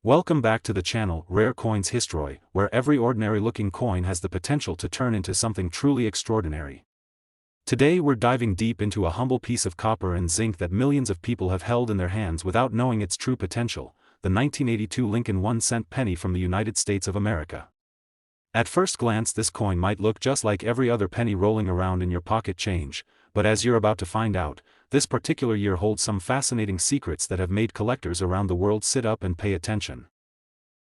Welcome back to the channel Rare Coins History, where every ordinary-looking coin has the potential to turn into something truly extraordinary. Today we're diving deep into a humble piece of copper and zinc that millions of people have held in their hands without knowing its true potential, the 1982 Lincoln 1-cent penny from the United States of America. At first glance this coin might look just like every other penny rolling around in your pocket change, but as you're about to find out, this particular year holds some fascinating secrets that have made collectors around the world sit up and pay attention.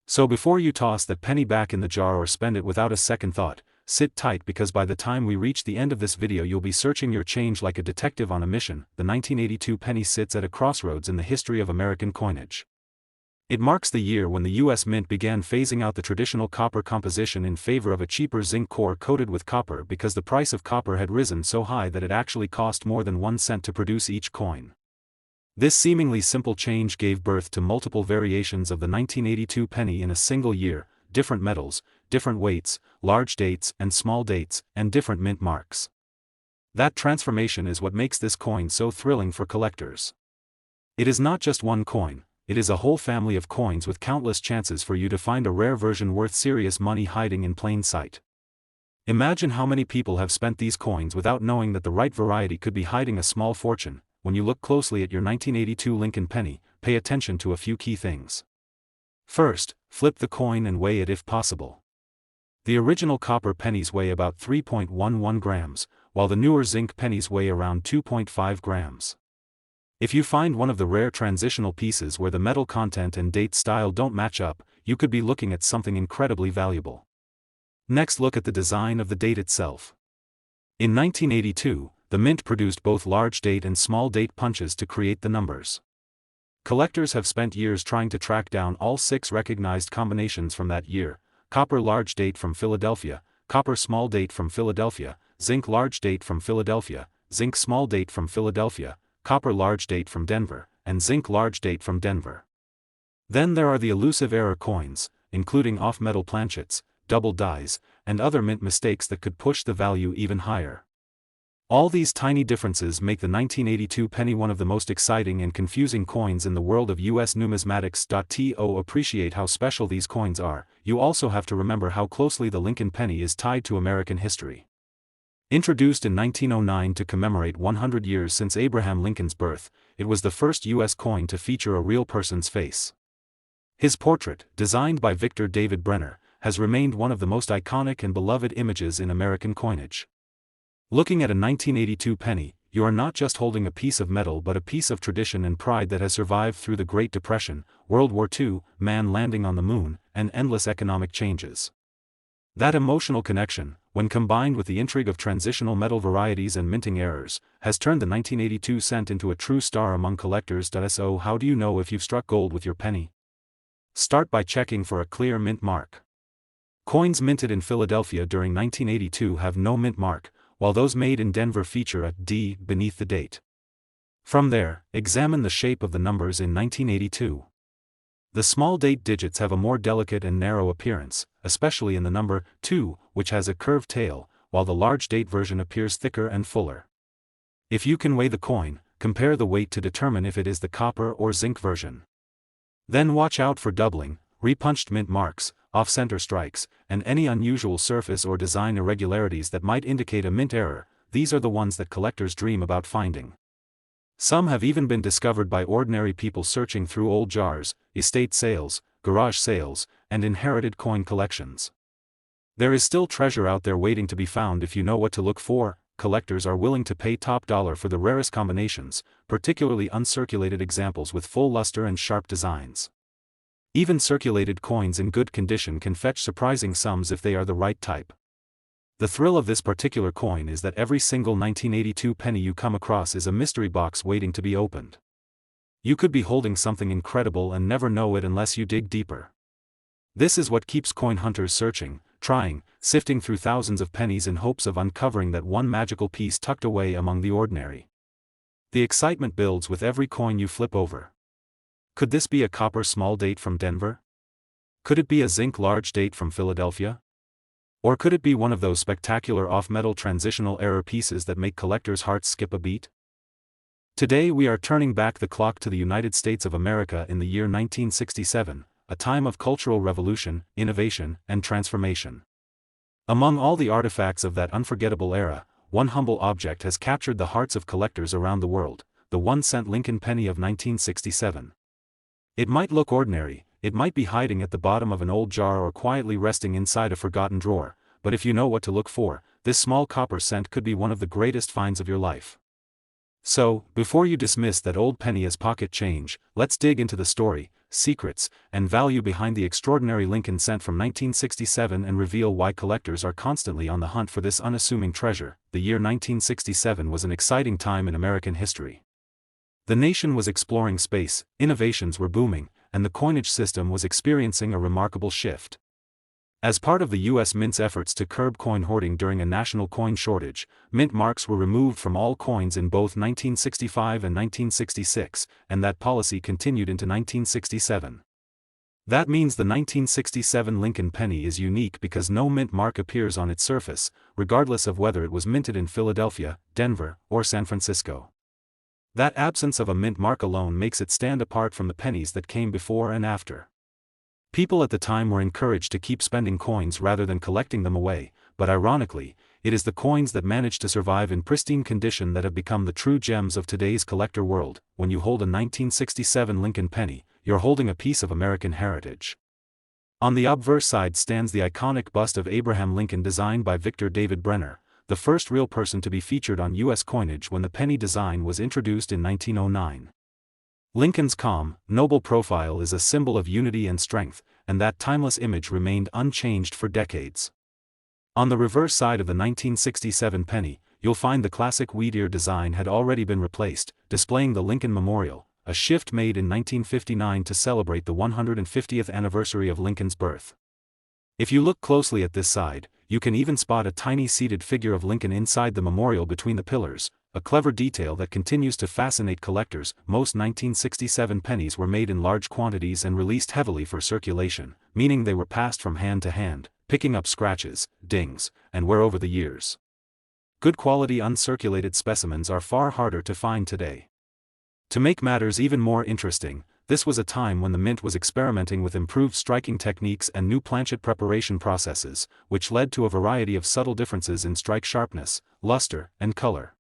So before you toss that penny back in the jar or spend it without a second thought, sit tight because by the time we reach the end of this video you'll be searching your change like a detective on a mission. The 1982 penny sits at a crossroads in the history of American coinage. It marks the year when the U.S. Mint began phasing out the traditional copper composition in favor of a cheaper zinc core coated with copper because the price of copper had risen so high that it actually cost more than 1 cent to produce each coin. This seemingly simple change gave birth to multiple variations of the 1982 penny in a single year, different metals, different weights, large dates and small dates, and different mint marks. That transformation is what makes this coin so thrilling for collectors. It is not just one coin. It is a whole family of coins with countless chances for you to find a rare version worth serious money hiding in plain sight. Imagine how many people have spent these coins without knowing that the right variety could be hiding a small fortune. When you look closely at your 1982 Lincoln penny, pay attention to a few key things. First, flip the coin and weigh it if possible. The original copper pennies weigh about 3.11 grams, while the newer zinc pennies weigh around 2.5 grams. If you find one of the rare transitional pieces where the metal content and date style don't match up, you could be looking at something incredibly valuable. Next, look at the design of the date itself. In 1982, the mint produced both large date and small date punches to create the numbers. Collectors have spent years trying to track down all 6 recognized combinations from that year: copper large date from Philadelphia, copper small date from Philadelphia, zinc large date from Philadelphia, zinc small date from Philadelphia, copper large date from Denver, and zinc large date from Denver. Then there are the elusive error coins, including off-metal planchets, double dies, and other mint mistakes that could push the value even higher. All these tiny differences make the 1982 penny one of the most exciting and confusing coins in the world of US numismatics. To appreciate how special these coins are, you also have to remember how closely the Lincoln penny is tied to American history. Introduced in 1909 to commemorate 100 years since Abraham Lincoln's birth, it was the first U.S. coin to feature a real person's face. His portrait, designed by Victor David Brenner, has remained one of the most iconic and beloved images in American coinage. Looking at a 1982 penny, you are not just holding a piece of metal but a piece of tradition and pride that has survived through the Great Depression, World War II, man landing on the moon, and endless economic changes. That emotional connection, when combined with the intrigue of transitional metal varieties and minting errors, has turned the 1982 cent into a true star among collectors. So how do you know if you've struck gold with your penny? Start by checking for a clear mint mark. Coins minted in Philadelphia during 1982 have no mint mark, while those made in Denver feature a D beneath the date. From there, examine the shape of the numbers in 1982. The small date digits have a more delicate and narrow appearance, especially in the number 2, which has a curved tail, while the large date version appears thicker and fuller. If you can weigh the coin, compare the weight to determine if it is the copper or zinc version. Then watch out for doubling, repunched mint marks, off-center strikes, and any unusual surface or design irregularities that might indicate a mint error. These are the ones that collectors dream about finding. Some have even been discovered by ordinary people searching through old jars, estate sales, garage sales, and inherited coin collections. There is still treasure out there waiting to be found if you know what to look for. Collectors are willing to pay top dollar for the rarest combinations, particularly uncirculated examples with full luster and sharp designs. Even circulated coins in good condition can fetch surprising sums if they are the right type. The thrill of this particular coin is that every single 1982 penny you come across is a mystery box waiting to be opened. You could be holding something incredible and never know it unless you dig deeper. This is what keeps coin hunters searching, trying, sifting through thousands of pennies in hopes of uncovering that one magical piece tucked away among the ordinary. The excitement builds with every coin you flip over. Could this be a copper small date from Denver? Could it be a zinc large date from Philadelphia? Or could it be one of those spectacular off-metal transitional error pieces that make collectors' hearts skip a beat? Today we are turning back the clock to the United States of America in the year 1967, a time of cultural revolution, innovation, and transformation. Among all the artifacts of that unforgettable era, one humble object has captured the hearts of collectors around the world, the 1-cent Lincoln penny of 1967. It might look ordinary, it might be hiding at the bottom of an old jar or quietly resting inside a forgotten drawer, but if you know what to look for, this small copper cent could be one of the greatest finds of your life. So, before you dismiss that old penny as pocket change, let's dig into the story, secrets, and value behind the extraordinary Lincoln cent from 1967 and reveal why collectors are constantly on the hunt for this unassuming treasure. The year 1967 was an exciting time in American history. The nation was exploring space, innovations were booming, and the coinage system was experiencing a remarkable shift. As part of the U.S. Mint's efforts to curb coin hoarding during a national coin shortage, mint marks were removed from all coins in both 1965 and 1966, and that policy continued into 1967. That means the 1967 Lincoln penny is unique because no mint mark appears on its surface, regardless of whether it was minted in Philadelphia, Denver, or San Francisco. That absence of a mint mark alone makes it stand apart from the pennies that came before and after. People at the time were encouraged to keep spending coins rather than collecting them away, but ironically, it is the coins that managed to survive in pristine condition that have become the true gems of today's collector world. When you hold a 1967 Lincoln penny, you're holding a piece of American heritage. On the obverse side stands the iconic bust of Abraham Lincoln designed by Victor David Brenner, the first real person to be featured on U.S. coinage when the penny design was introduced in 1909. Lincoln's calm, noble profile is a symbol of unity and strength, and that timeless image remained unchanged for decades. On the reverse side of the 1967 penny, you'll find the classic wheat ear design had already been replaced, displaying the Lincoln Memorial, a shift made in 1959 to celebrate the 150th anniversary of Lincoln's birth. If you look closely at this side, you can even spot a tiny seated figure of Lincoln inside the memorial between the pillars, a clever detail that continues to fascinate collectors. Most 1967 pennies were made in large quantities and released heavily for circulation, meaning they were passed from hand to hand, picking up scratches, dings, and wear over the years. Good quality uncirculated specimens are far harder to find today. To make matters even more interesting, this was a time when the mint was experimenting with improved striking techniques and new planchet preparation processes, which led to a variety of subtle differences in strike sharpness, luster, and color.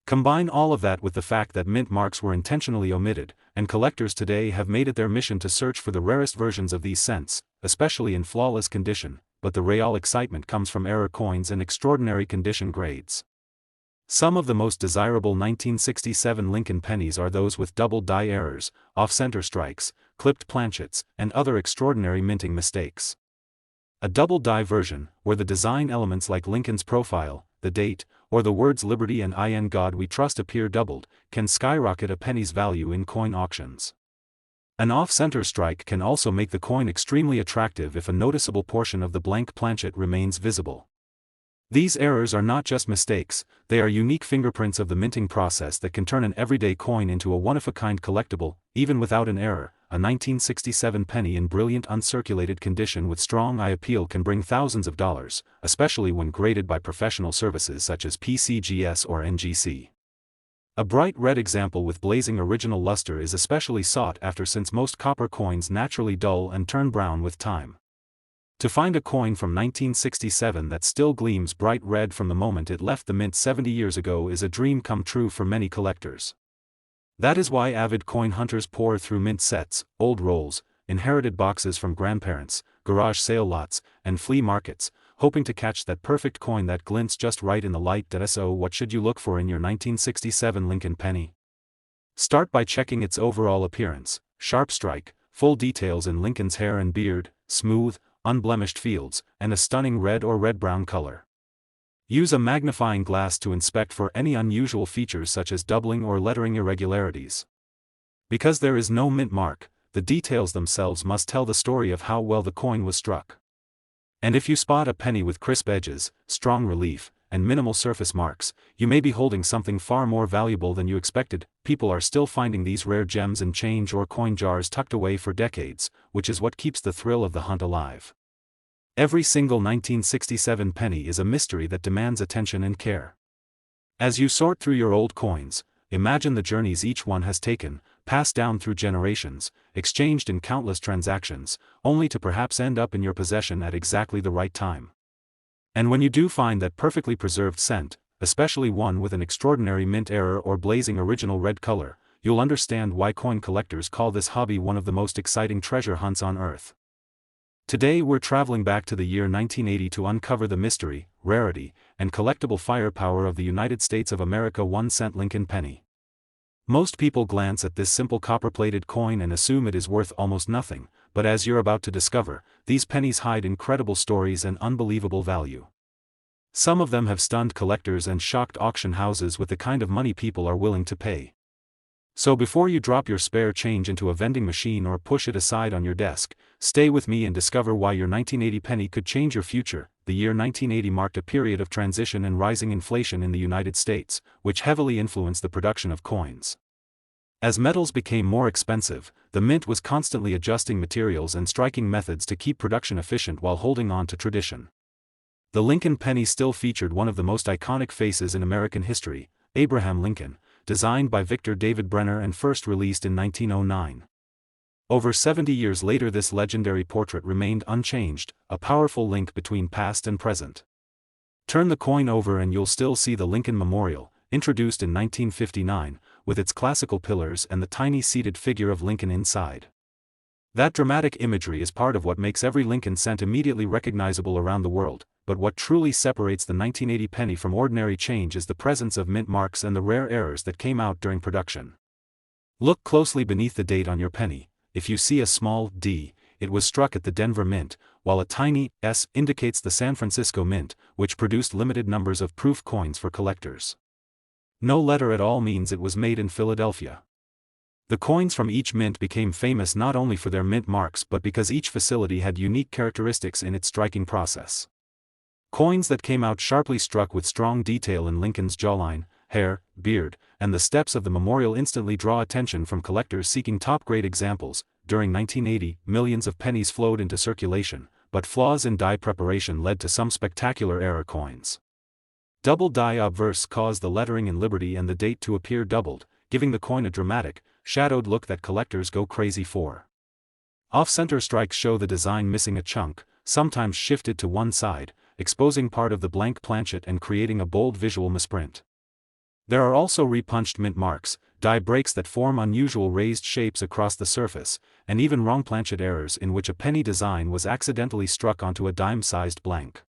Combine all of that with the fact that mint marks were intentionally omitted, and collectors today have made it their mission to search for the rarest versions of these cents, especially in flawless condition, but the real excitement comes from error coins and extraordinary condition grades. Some of the most desirable 1967 Lincoln pennies are those with double die errors, off-center strikes, clipped planchets, and other extraordinary minting mistakes. A double die version, where the design elements like Lincoln's profile, the date, or the words Liberty and In God We Trust appear doubled, can skyrocket a penny's value in coin auctions. An off-center strike can also make the coin extremely attractive if a noticeable portion of the blank planchet remains visible. These errors are not just mistakes, they are unique fingerprints of the minting process that can turn an everyday coin into a one-of-a-kind collectible. Even without an error, a 1967 penny in brilliant uncirculated condition with strong eye appeal can bring thousands of dollars, especially when graded by professional services such as PCGS or NGC. A bright red example with blazing original luster is especially sought after since most copper coins naturally dull and turn brown with time. To find a coin from 1967 that still gleams bright red from the moment it left the mint 70 years ago is a dream come true for many collectors. That is why avid coin hunters pour through mint sets, old rolls, inherited boxes from grandparents, garage sale lots, and flea markets, hoping to catch that perfect coin that glints just right in the light. So what should you look for in your 1967 Lincoln penny? Start by checking its overall appearance: sharp strike, full details in Lincoln's hair and beard, smooth, unblemished fields, and a stunning red or red-brown color. Use a magnifying glass to inspect for any unusual features such as doubling or lettering irregularities. Because there is no mint mark, the details themselves must tell the story of how well the coin was struck. And if you spot a penny with crisp edges, strong relief, and minimal surface marks, you may be holding something far more valuable than you expected. People are still finding these rare gems in change or coin jars tucked away for decades, which is what keeps the thrill of the hunt alive. Every single 1967 penny is a mystery that demands attention and care. As you sort through your old coins, imagine the journeys each one has taken, passed down through generations, exchanged in countless transactions, only to perhaps end up in your possession at exactly the right time. And when you do find that perfectly preserved cent, especially one with an extraordinary mint error or blazing original red color, you'll understand why coin collectors call this hobby one of the most exciting treasure hunts on Earth. Today we're traveling back to the year 1980 to uncover the mystery, rarity, and collectible firepower of the United States of America 1-cent Lincoln penny. Most people glance at this simple copper-plated coin and assume it is worth almost nothing, but as you're about to discover, these pennies hide incredible stories and unbelievable value. Some of them have stunned collectors and shocked auction houses with the kind of money people are willing to pay. So before you drop your spare change into a vending machine or push it aside on your desk, stay with me and discover why your 1980 penny could change your future. The year 1980 marked a period of transition and rising inflation in the United States, which heavily influenced the production of coins. As metals became more expensive, the mint was constantly adjusting materials and striking methods to keep production efficient while holding on to tradition. The Lincoln penny still featured one of the most iconic faces in American history, Abraham Lincoln, designed by Victor David Brenner and first released in 1909. Over 70 years later this legendary portrait remained unchanged, a powerful link between past and present. Turn the coin over and you'll still see the Lincoln Memorial, introduced in 1959, with its classical pillars and the tiny seated figure of Lincoln inside. That dramatic imagery is part of what makes every Lincoln cent immediately recognizable around the world, but what truly separates the 1980 penny from ordinary change is the presence of mint marks and the rare errors that came out during production. Look closely beneath the date on your penny. If you see a small D, it was struck at the Denver Mint, while a tiny S indicates the San Francisco Mint, which produced limited numbers of proof coins for collectors. No letter at all means it was made in Philadelphia. The coins from each mint became famous not only for their mint marks but because each facility had unique characteristics in its striking process. Coins that came out sharply struck with strong detail in Lincoln's jawline, hair, beard, and the steps of the memorial instantly draw attention from collectors seeking top-grade examples. During 1980, millions of pennies flowed into circulation, but flaws in die preparation led to some spectacular error coins. Double die obverse caused the lettering in Liberty and the date to appear doubled, giving the coin a dramatic, shadowed look that collectors go crazy for. Off-center strikes show the design missing a chunk, sometimes shifted to one side, exposing part of the blank planchet and creating a bold visual misprint. There are also repunched mint marks, die breaks that form unusual raised shapes across the surface, and even wrong planchet errors in which a penny design was accidentally struck onto a dime-sized blank.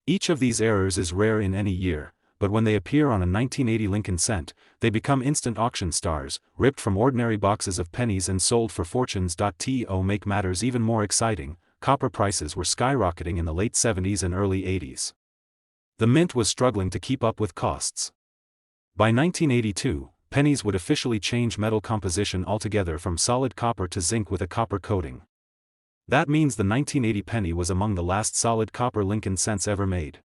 Each of these errors is rare in any year, but when they appear on a 1980 Lincoln cent, they become instant auction stars, ripped from ordinary boxes of pennies and sold for fortunes. To make matters even more exciting, copper prices were skyrocketing in the late 70s and early 80s. The mint was struggling to keep up with costs. By 1982, pennies would officially change metal composition altogether from solid copper to zinc with a copper coating. That means the 1980 penny was among the last solid copper Lincoln cents ever made.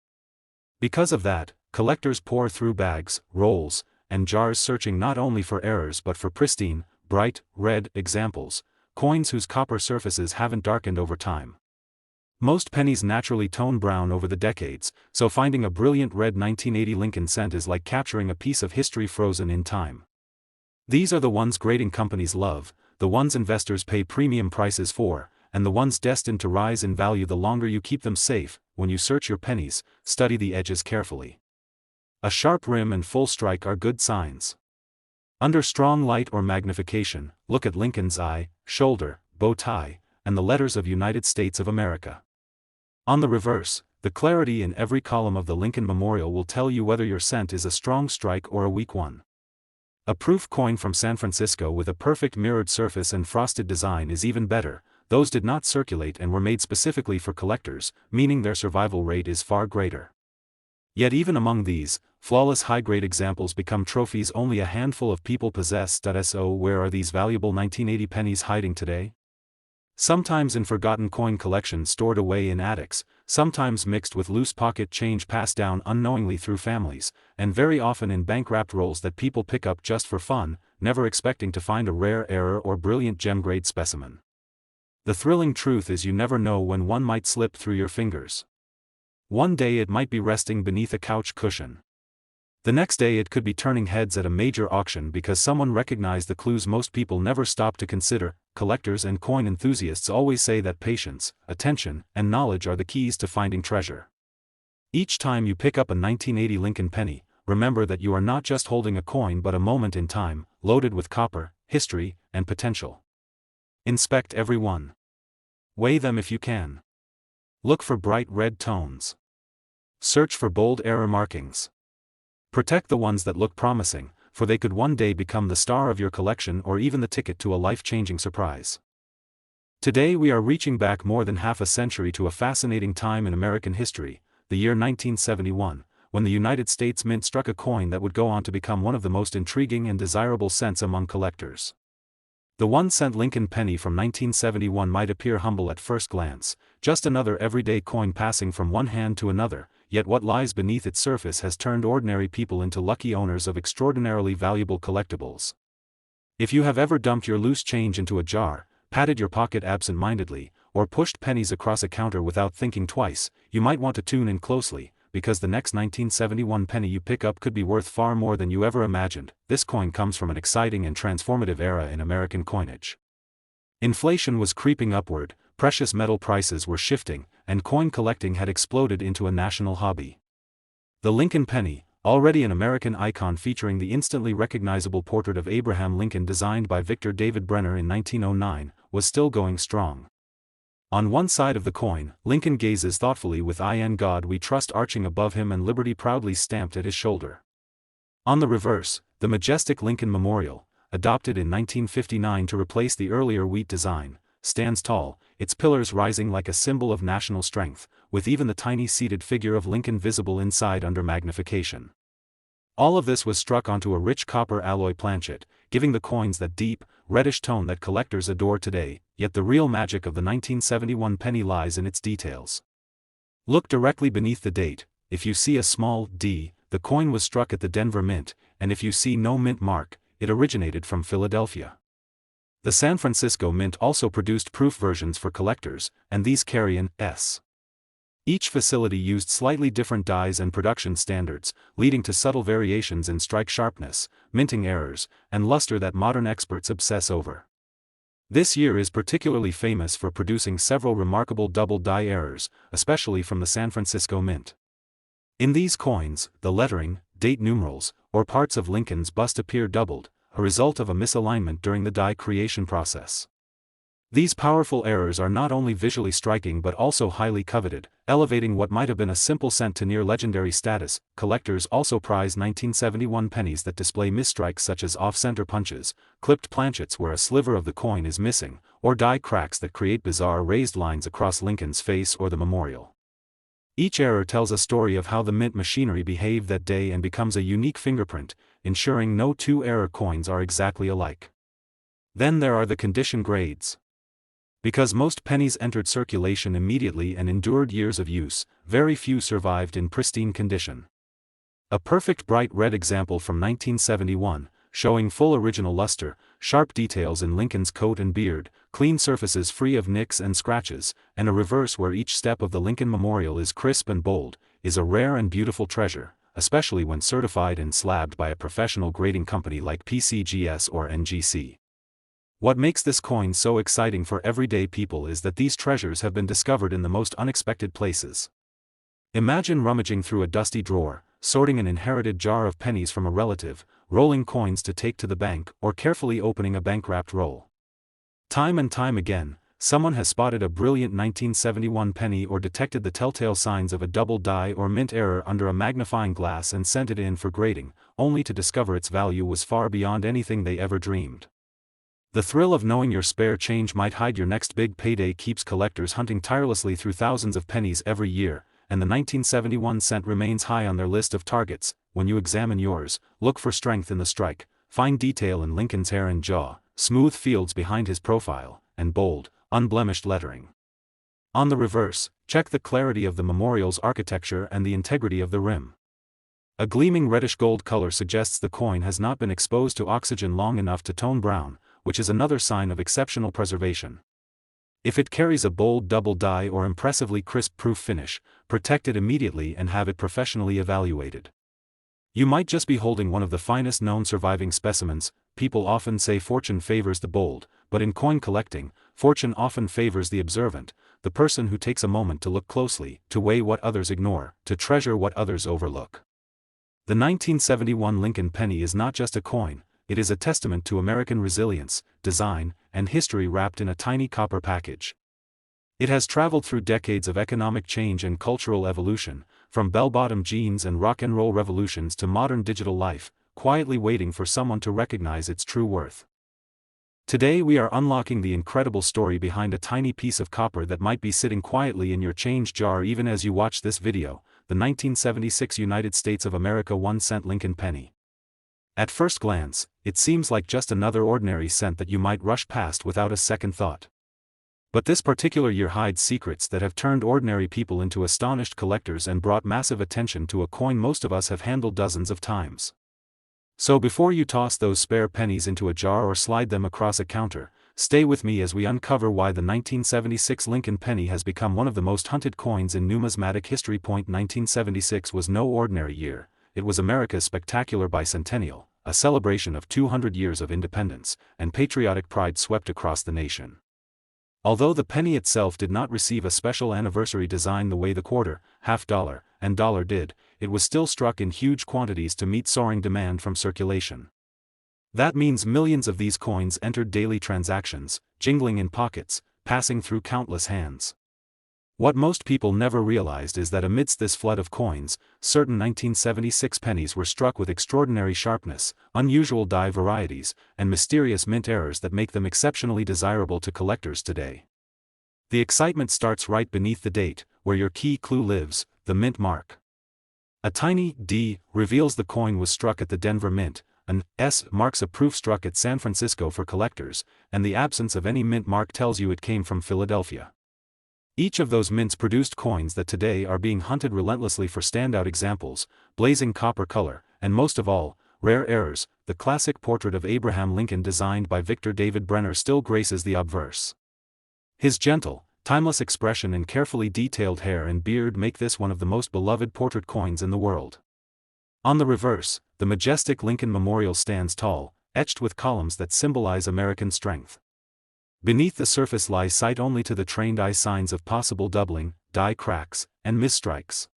Because of that, collectors pour through bags, rolls, and jars searching not only for errors but for pristine, bright, red examples, coins whose copper surfaces haven't darkened over time. Most pennies naturally tone brown over the decades, so finding a brilliant red 1980 Lincoln cent is like capturing a piece of history frozen in time. These are the ones grading companies love, the ones investors pay premium prices for, and the ones destined to rise in value the longer you keep them safe. When you search your pennies, study the edges carefully. A sharp rim and full strike are good signs. Under strong light or magnification, look at Lincoln's eye, shoulder, bow tie, and the letters of United States of America. On the reverse, the clarity in every column of the Lincoln Memorial will tell you whether your cent is a strong strike or a weak one. A proof coin from San Francisco with a perfect mirrored surface and frosted design is even better. Those did not circulate and were made specifically for collectors, meaning their survival rate is far greater. Yet even among these, flawless high-grade examples become trophies only a handful of people possess. So where are these valuable 1980 pennies hiding today? Sometimes in forgotten coin collections stored away in attics, sometimes mixed with loose pocket change passed down unknowingly through families, and very often in bank-wrapped rolls that people pick up just for fun, never expecting to find a rare error or brilliant gem-grade specimen. The thrilling truth is you never know when one might slip through your fingers. One day it might be resting beneath a couch cushion. The next day it could be turning heads at a major auction because someone recognized the clues most people never stop to consider. Collectors and coin enthusiasts always say that patience, attention, and knowledge are the keys to finding treasure. Each time you pick up a 1980 Lincoln penny, remember that you are not just holding a coin but a moment in time, loaded with copper, history, and potential. Inspect every one. Weigh them if you can. Look for bright red tones. Search for bold error markings. Protect the ones that look promising, for they could one day become the star of your collection or even the ticket to a life-changing surprise. Today we are reaching back more than half a century to a fascinating time in American history, the year 1971, when the United States Mint struck a coin that would go on to become one of the most intriguing and desirable cents among collectors. The 1-cent Lincoln penny from 1971 might appear humble at first glance, just another everyday coin passing from one hand to another, yet what lies beneath its surface has turned ordinary people into lucky owners of extraordinarily valuable collectibles. If you have ever dumped your loose change into a jar, patted your pocket absent-mindedly, or pushed pennies across a counter without thinking twice, you might want to tune in closely, because the next 1971 penny you pick up could be worth far more than you ever imagined. This coin comes from an exciting and transformative era in American coinage. Inflation was creeping upward, precious metal prices were shifting, and coin collecting had exploded into a national hobby. The Lincoln penny, already an American icon featuring the instantly recognizable portrait of Abraham Lincoln designed by Victor David Brenner in 1909, was still going strong. On one side of the coin, Lincoln gazes thoughtfully with "In God We Trust" arching above him and liberty proudly stamped at his shoulder. On the reverse, the majestic Lincoln Memorial, adopted in 1959 to replace the earlier wheat design, stands tall, its pillars rising like a symbol of national strength, with even the tiny seated figure of Lincoln visible inside under magnification. All of this was struck onto a rich copper alloy planchet, giving the coins that deep, reddish tone that collectors adore today, yet the real magic of the 1971 penny lies in its details. Look directly beneath the date. If you see a small D, the coin was struck at the Denver Mint, and if you see no mint mark, it originated from Philadelphia. The San Francisco Mint also produced proof versions for collectors, and these carry an S. Each facility used slightly different dies and production standards, leading to subtle variations in strike sharpness, minting errors, and luster that modern experts obsess over. This year is particularly famous for producing several remarkable double die errors, especially from the San Francisco Mint. In these coins, the lettering, date numerals, or parts of Lincoln's bust appear doubled, a result of a misalignment during the die creation process. These powerful errors are not only visually striking but also highly coveted, elevating what might have been a simple cent to near legendary status. Collectors also prize 1971 pennies that display misstrikes such as off-center punches, clipped planchets where a sliver of the coin is missing, or die cracks that create bizarre raised lines across Lincoln's face or the memorial. Each error tells a story of how the mint machinery behaved that day and becomes a unique fingerprint, ensuring no two error coins are exactly alike. Then there are the condition grades. Because most pennies entered circulation immediately and endured years of use, very few survived in pristine condition. A perfect bright red example from 1971, showing full original luster, sharp details in Lincoln's coat and beard, clean surfaces free of nicks and scratches, and a reverse where each step of the Lincoln Memorial is crisp and bold, is a rare and beautiful treasure, especially when certified and slabbed by a professional grading company like PCGS or NGC. What makes this coin so exciting for everyday people is that these treasures have been discovered in the most unexpected places. Imagine rummaging through a dusty drawer, sorting an inherited jar of pennies from a relative, rolling coins to take to the bank, or carefully opening a bank-wrapped roll. Time and time again, someone has spotted a brilliant 1971 penny or detected the telltale signs of a double die or mint error under a magnifying glass and sent it in for grading, only to discover its value was far beyond anything they ever dreamed. The thrill of knowing your spare change might hide your next big payday keeps collectors hunting tirelessly through thousands of pennies every year, and the 1971 cent remains high on their list of targets. When you examine yours, look for strength in the strike, fine detail in Lincoln's hair and jaw, smooth fields behind his profile, and bold, unblemished lettering. On the reverse, check the clarity of the memorial's architecture and the integrity of the rim. A gleaming reddish gold color suggests the coin has not been exposed to oxygen long enough to tone brown, which is another sign of exceptional preservation. If it carries a bold double die or impressively crisp proof finish, protect it immediately and have it professionally evaluated. You might just be holding one of the finest known surviving specimens. People often say fortune favors the bold, but in coin collecting, fortune often favors the observant, the person who takes a moment to look closely, to weigh what others ignore, to treasure what others overlook. The 1971 Lincoln penny is not just a coin, it is a testament to American resilience, design, and history wrapped in a tiny copper package. It has traveled through decades of economic change and cultural evolution, from bell-bottom jeans and rock and roll revolutions to modern digital life, quietly waiting for someone to recognize its true worth. Today we are unlocking the incredible story behind a tiny piece of copper that might be sitting quietly in your change jar even as you watch this video, the 1976 United States of America 1-cent Lincoln penny. At first glance, it seems like just another ordinary cent that you might rush past without a second thought. But this particular year hides secrets that have turned ordinary people into astonished collectors and brought massive attention to a coin most of us have handled dozens of times. So before you toss those spare pennies into a jar or slide them across a counter, stay with me as we uncover why the 1976 Lincoln penny has become one of the most hunted coins in numismatic history. 1976 was no ordinary year, it was America's spectacular bicentennial, a celebration of 200 years of independence, and patriotic pride swept across the nation. Although the penny itself did not receive a special anniversary design the way the quarter, half dollar, and dollar did, it was still struck in huge quantities to meet soaring demand from circulation. That means millions of these coins entered daily transactions, jingling in pockets, passing through countless hands. What most people never realized is that amidst this flood of coins, certain 1976 pennies were struck with extraordinary sharpness, unusual die varieties, and mysterious mint errors that make them exceptionally desirable to collectors today. The excitement starts right beneath the date, where your key clue lives, the mint mark. A tiny D reveals the coin was struck at the Denver Mint, an S marks a proof struck at San Francisco for collectors, and the absence of any mint mark tells you it came from Philadelphia. Each of those mints produced coins that today are being hunted relentlessly for standout examples, blazing copper color, and most of all, rare errors. The classic portrait of Abraham Lincoln designed by Victor David Brenner still graces the obverse. His gentle, timeless expression and carefully detailed hair and beard make this one of the most beloved portrait coins in the world. On the reverse, the majestic Lincoln Memorial stands tall, etched with columns that symbolize American strength. Beneath the surface lie sight only to the trained eye signs of possible doubling, die cracks, and misstrikes.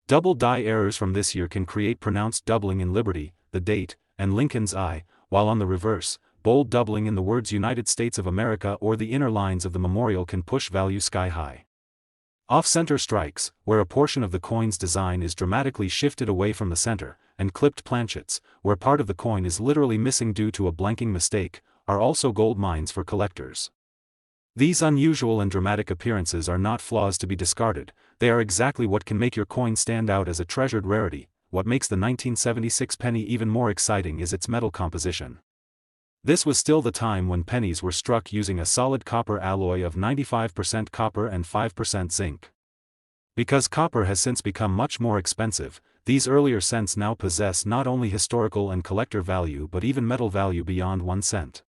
Double die errors from this year can create pronounced doubling in Liberty, the date, and Lincoln's eye, while on the reverse, bold doubling in the words United States of America or the inner lines of the memorial can push value sky high. Off-center strikes, where a portion of the coin's design is dramatically shifted away from the center, and clipped planchets, where part of the coin is literally missing due to a blanking mistake, are also gold mines for collectors. These unusual and dramatic appearances are not flaws to be discarded, they are exactly what can make your coin stand out as a treasured rarity. What makes the 1976 penny even more exciting is its metal composition. This was still the time when pennies were struck using a solid copper alloy of 95% copper and 5% zinc. Because copper has since become much more expensive, these earlier cents now possess not only historical and collector value but even metal value beyond 1 cent.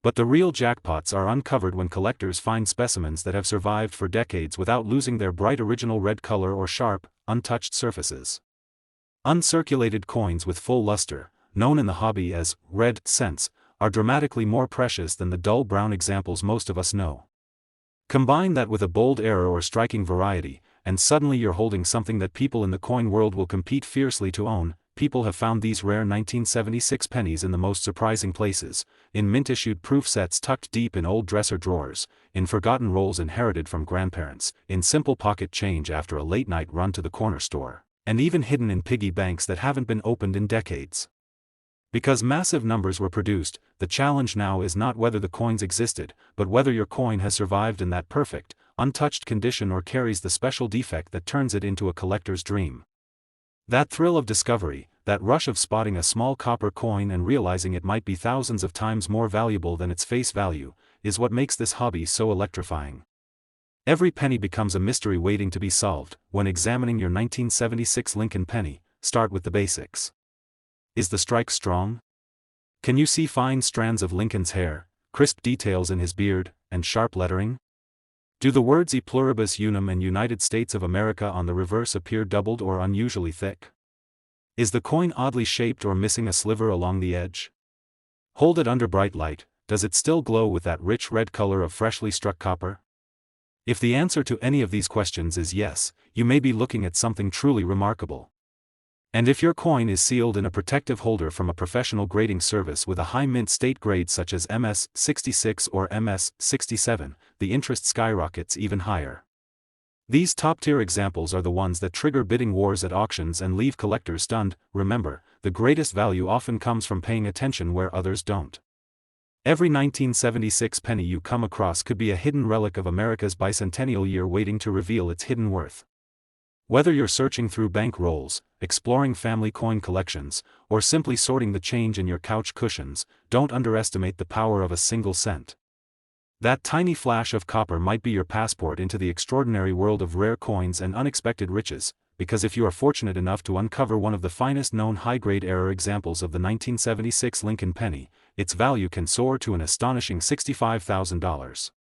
But the real jackpots are uncovered when collectors find specimens that have survived for decades without losing their bright original red color or sharp, untouched surfaces. Uncirculated coins with full luster, known in the hobby as red cents, are dramatically more precious than the dull brown examples most of us know. Combine that with a bold error or striking variety, and suddenly you're holding something that people in the coin world will compete fiercely to own. People have found these rare 1976 pennies in the most surprising places, in mint-issued proof sets tucked deep in old dresser drawers, in forgotten rolls inherited from grandparents, in simple pocket change after a late-night run to the corner store, and even hidden in piggy banks that haven't been opened in decades. Because massive numbers were produced, the challenge now is not whether the coins existed, but whether your coin has survived in that perfect, untouched condition or carries the special defect that turns it into a collector's dream. That thrill of discovery, that rush of spotting a small copper coin and realizing it might be thousands of times more valuable than its face value, is what makes this hobby so electrifying. Every penny becomes a mystery waiting to be solved. When examining your 1976 Lincoln penny, start with the basics. Is the strike strong? Can you see fine strands of Lincoln's hair, crisp details in his beard, and sharp lettering? Do the words E pluribus unum and United States of America on the reverse appear doubled or unusually thick? Is the coin oddly shaped or missing a sliver along the edge? Hold it under bright light, does it still glow with that rich red color of freshly struck copper? If the answer to any of these questions is yes, you may be looking at something truly remarkable. And if your coin is sealed in a protective holder from a professional grading service with a high mint state grade such as MS66 or MS67, the interest skyrockets even higher. These top-tier examples are the ones that trigger bidding wars at auctions and leave collectors stunned. Remember, the greatest value often comes from paying attention where others don't. Every 1976 penny you come across could be a hidden relic of America's bicentennial year waiting to reveal its hidden worth. Whether you're searching through bank rolls, exploring family coin collections, or simply sorting the change in your couch cushions, don't underestimate the power of a single cent. That tiny flash of copper might be your passport into the extraordinary world of rare coins and unexpected riches, because if you are fortunate enough to uncover one of the finest known high-grade error examples of the 1976 Lincoln penny, its value can soar to an astonishing $65,000.